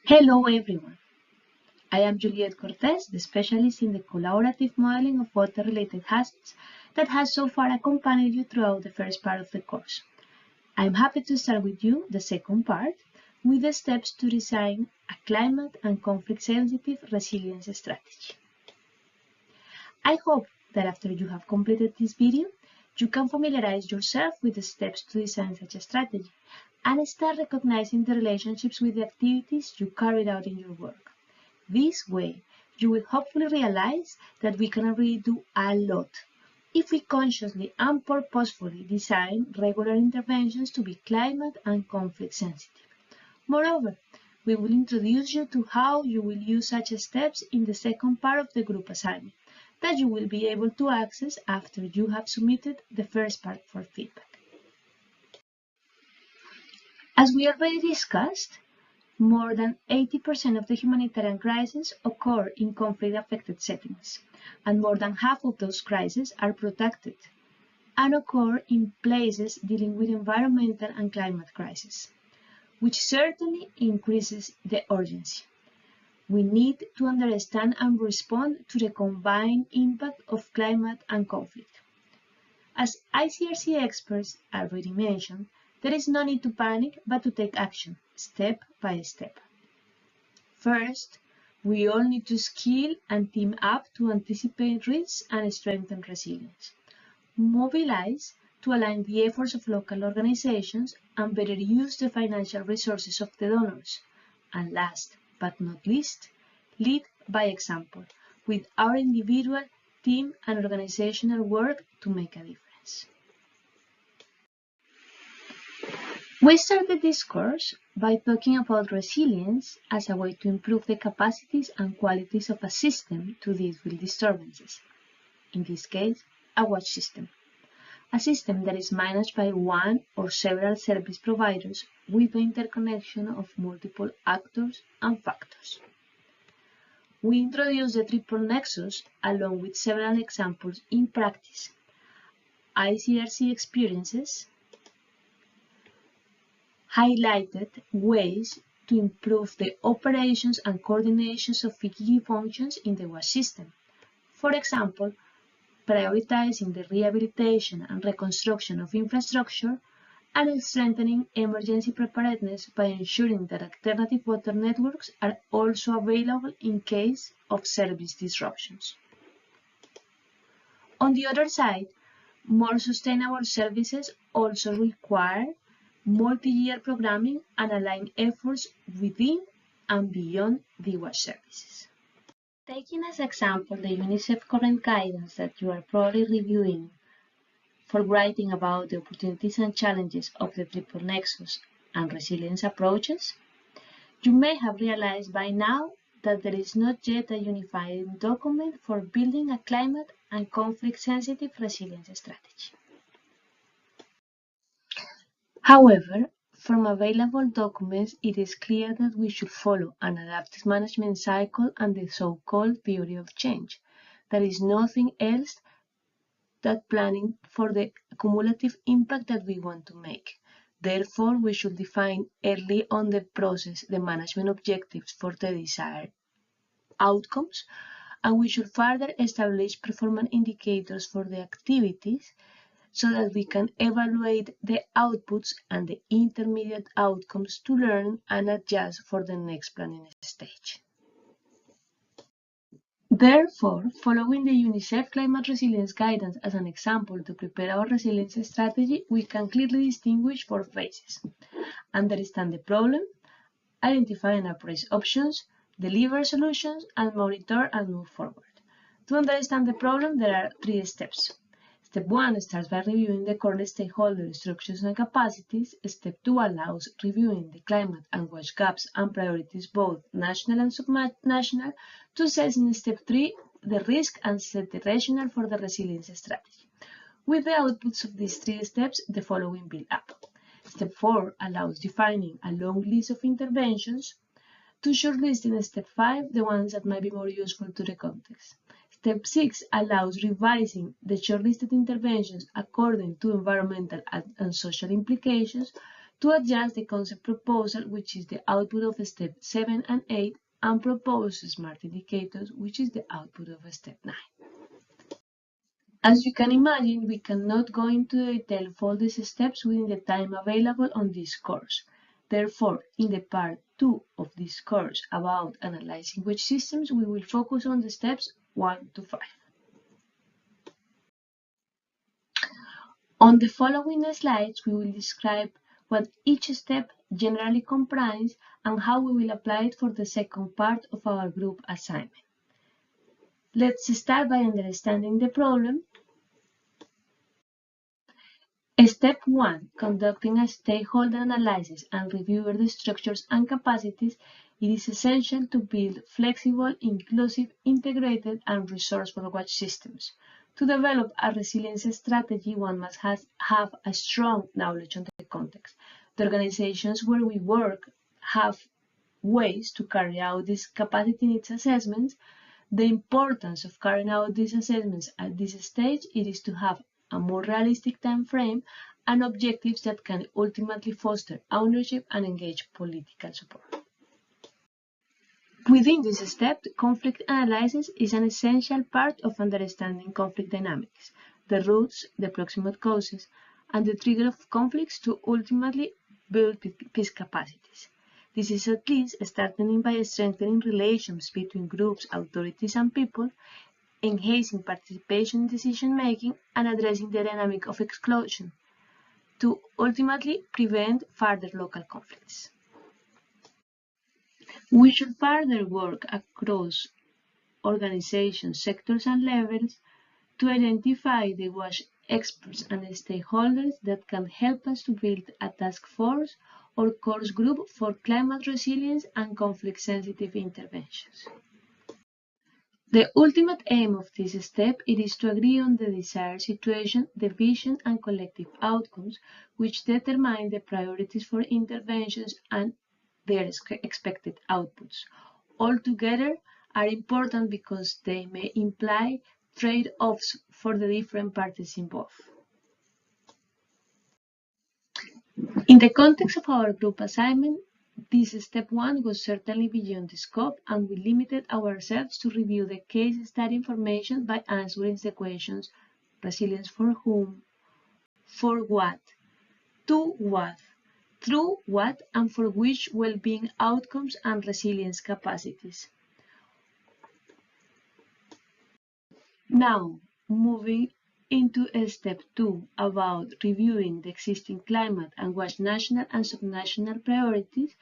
Hello everyone, I am Juliet Cortez, the specialist in the collaborative modeling of water-related hazards that has so far accompanied you throughout the first part of the course. I am happy to start with you the second part with the steps to design a climate and conflict-sensitive resilience strategy. I hope that after you have completed this video, you can familiarize yourself with the steps to design such a strategy and start recognizing the relationships with the activities you carried out in your work. This way, you will hopefully realize that we can really do a lot if we consciously and purposefully design regular interventions to be climate and conflict sensitive. Moreover, we will introduce you to how you will use such steps in the second part of the group assignment that you will be able to access after you have submitted the first part for feedback. As we already discussed, more than 80% of the humanitarian crises occur in conflict-affected settings, and more than half of those crises are protected and occur in places dealing with environmental and climate crises, which certainly increases the urgency. We need to understand and respond to the combined impact of climate and conflict. As ICRC experts already mentioned, there is no need to panic but to take action, step by step. First, we all need to skill and team up to anticipate risks and strengthen resilience. Mobilize to align the efforts of local organizations and better use the financial resources of the donors. And last but not least, lead by example with our individual, team, and organizational work to make a difference. We started this course by talking about resilience as a way to improve the capacities and qualities of a system to deal with disturbances. In this case, a watch system. A system that is managed by one or several service providers with the interconnection of multiple actors and factors. We introduced the triple nexus along with several examples in practice. ICRC experiences highlighted ways to improve the operations and coordinations of key functions in the WASH system. For example, prioritizing the rehabilitation and reconstruction of infrastructure and strengthening emergency preparedness by ensuring that alternative water networks are also available in case of service disruptions. On the other side, more sustainable services also require multi-year programming and align efforts within and beyond the WASH services. Taking as example the UNICEF current guidance that you are probably reviewing for writing about the opportunities and challenges of the triple nexus and resilience approaches, you may have realized by now that there is not yet a unified document for building a climate and conflict-sensitive resilience strategy. However, from available documents, it is clear that we should follow an adaptive management cycle and the so-called theory of change. That is nothing else than planning for the cumulative impact that we want to make. Therefore, we should define early on the process the management objectives for the desired outcomes, and we should further establish performance indicators for the activities so that we can evaluate the outputs and the intermediate outcomes to learn and adjust for the next planning stage. Therefore, following the UNICEF Climate Resilience Guidance as an example to prepare our resilience strategy, we can clearly distinguish four phases: understand the problem, identify and appraise options, deliver solutions, and monitor and move forward. To understand the problem, there are three steps. Step 1 starts by reviewing the current stakeholder structures and capacities. Step 2 allows reviewing the climate and WASH gaps and priorities, both national and subnational, to assess in Step 3 the risk and set the rationale for the resilience strategy. With the outputs of these three steps, the following build up. Step 4 allows defining a long list of interventions to shortlist in Step 5 the ones that might be more useful to the context. Step 6 allows revising the shortlisted interventions according to environmental and social implications to adjust the concept proposal, which is the output of step 7 and 8, and propose smart indicators, which is the output of step 9. As you can imagine, we cannot go into detail for all these steps within the time available on this course. Therefore, in the part 2 of this course about analyzing wedge systems, we will focus on the steps 1 to 5. On the following slides, we will describe what each step generally comprises and how we will apply it for the second part of our group assignment. Let's start by understanding the problem. Step 1. Conducting a stakeholder analysis and reviewing the structures and capacities. It is essential to build flexible, inclusive, integrated, and resourceful wedge systems. To develop a resilience strategy, one must have a strong knowledge on the context. The organizations where we work have ways to carry out these capacity needs assessments. The importance of carrying out these assessments at this stage is to have a more realistic time frame and objectives that can ultimately foster ownership and engage political support. Within this step, conflict analysis is an essential part of understanding conflict dynamics, the roots, the proximate causes, and the trigger of conflicts to ultimately build peace capacities. This is at least starting by strengthening relations between groups, authorities, and people, enhancing participation in decision-making, and addressing the dynamic of exclusion to ultimately prevent further local conflicts. We should further work across organizations, sectors, and levels to identify the WASH experts and stakeholders that can help us to build a task force or course group for climate resilience and conflict-sensitive interventions. The ultimate aim of this step is to agree on the desired situation, the vision, and collective outcomes, which determine the priorities for interventions and their expected outputs. Altogether are important because they may imply trade-offs for the different parties involved. In the context of our group assignment, this step 1 was certainly beyond the scope, and we limited ourselves to review the case study information by answering the questions: resilience for whom, for what, to what, through what, and for which well-being outcomes and resilience capacities. Now, moving into step 2 about reviewing the existing climate and WASH national and subnational priorities,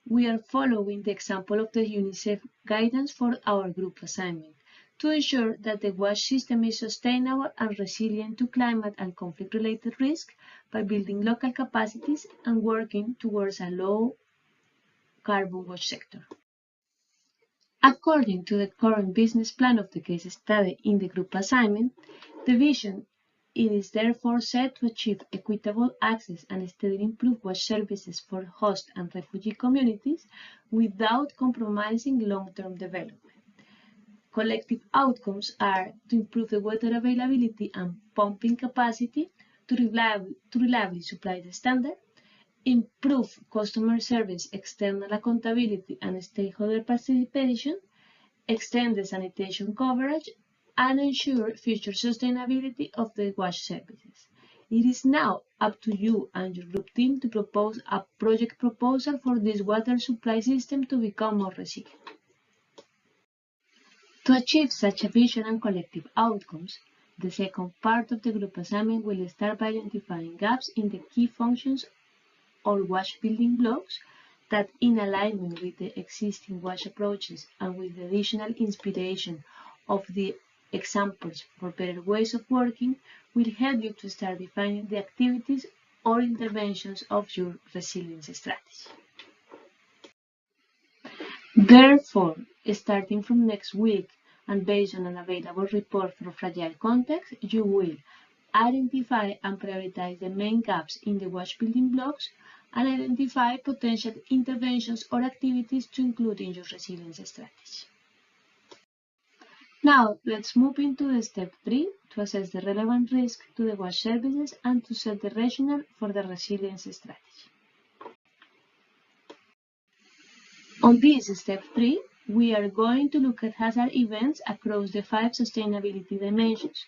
we are following the example of the UNICEF guidance for our group assignment to ensure that the WASH system is sustainable and resilient to climate and conflict-related risk by building local capacities and working towards a low-carbon WASH sector. According to the current business plan of the case study in the group assignment, the vision is therefore set to achieve equitable access and steadily improve WASH services for host and refugee communities without compromising long-term development. Collective outcomes are to improve the water availability and pumping capacity to reliably supply the standard, improve customer service, external accountability, and stakeholder participation, extend the sanitation coverage, and ensure future sustainability of the WASH services. It is now up to you and your group team to propose a project proposal for this water supply system to become more resilient. To achieve such a vision and collective outcomes, the second part of the group assignment will start by identifying gaps in the key functions or WASH building blocks that, in alignment with the existing WASH approaches and with the additional inspiration of the examples for better ways of working, will help you to start defining the activities or interventions of your resilience strategy. Therefore, starting from next week and based on an available report for fragile context, you will identify and prioritize the main gaps in the WASH building blocks and identify potential interventions or activities to include in your resilience strategy. Now, let's move into step 3 to assess the relevant risk to the WASH services and to set the rationale for the resilience strategy. On this step 3, we are going to look at hazard events across the 5 sustainability dimensions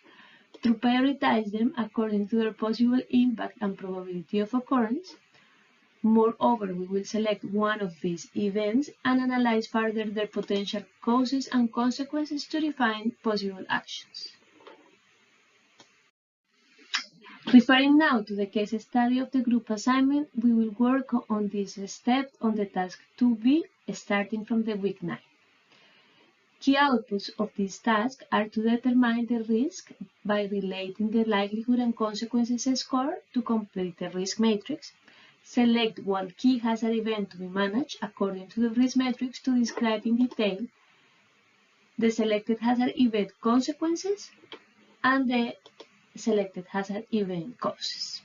to prioritize them according to their possible impact and probability of occurrence. Moreover, we will select one of these events and analyze further their potential causes and consequences to define possible actions. Referring now to the case study of the group assignment, we will work on this step on the task 2B starting from the week 9. Key outputs of this task are to determine the risk by relating the likelihood and consequences score to complete the risk matrix, select one key hazard event to be managed according to the risk matrix to describe in detail the selected hazard event consequences and the selected hazard event causes.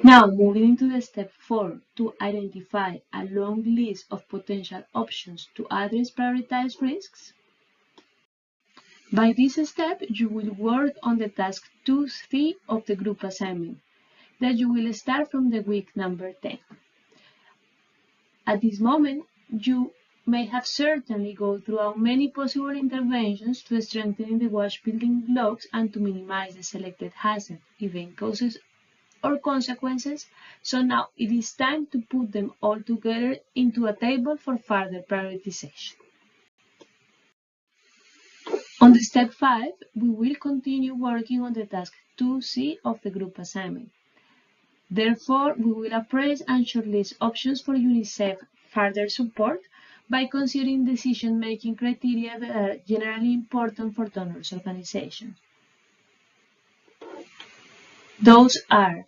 Now, moving into the step 4 to identify a long list of potential options to address prioritized risks. By this step, you will work on the task 2C of the group assignment that you will start from the week number 10. At this moment, you may have certainly gone through many possible interventions to strengthen the watch building blocks and to minimize the selected hazard, event causes, or consequences, so now it is time to put them all together into a table for further prioritization. On the step 5, we will continue working on the task 2C of the group assignment. Therefore, we will appraise and shortlist options for UNICEF further support by considering decision-making criteria that are generally important for donors organizations. Those are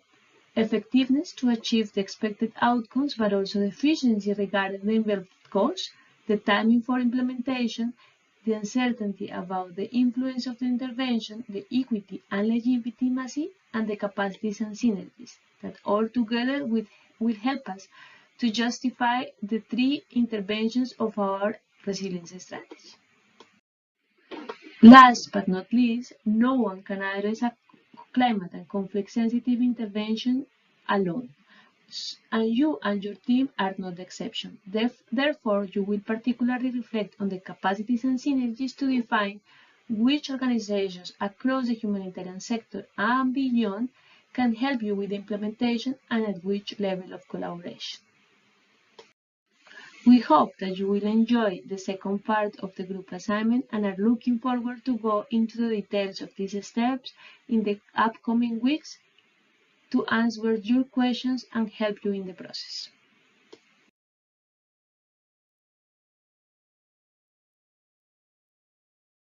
effectiveness to achieve the expected outcomes, but also the efficiency regarding the involved costs, the timing for implementation, the uncertainty about the influence of the intervention, the equity and legitimacy, and the capacities and synergies that all together will help us to justify the 3 interventions of our resilience strategy. Last but not least, no one can address a climate and conflict-sensitive intervention alone, and you and your team are not the exception. Therefore, you will particularly reflect on the capacities and synergies to define which organizations across the humanitarian sector and beyond can help you with the implementation and at which level of collaboration. We hope that you will enjoy the second part of the group assignment and are looking forward to go into the details of these steps in the upcoming weeks to answer your questions and help you in the process.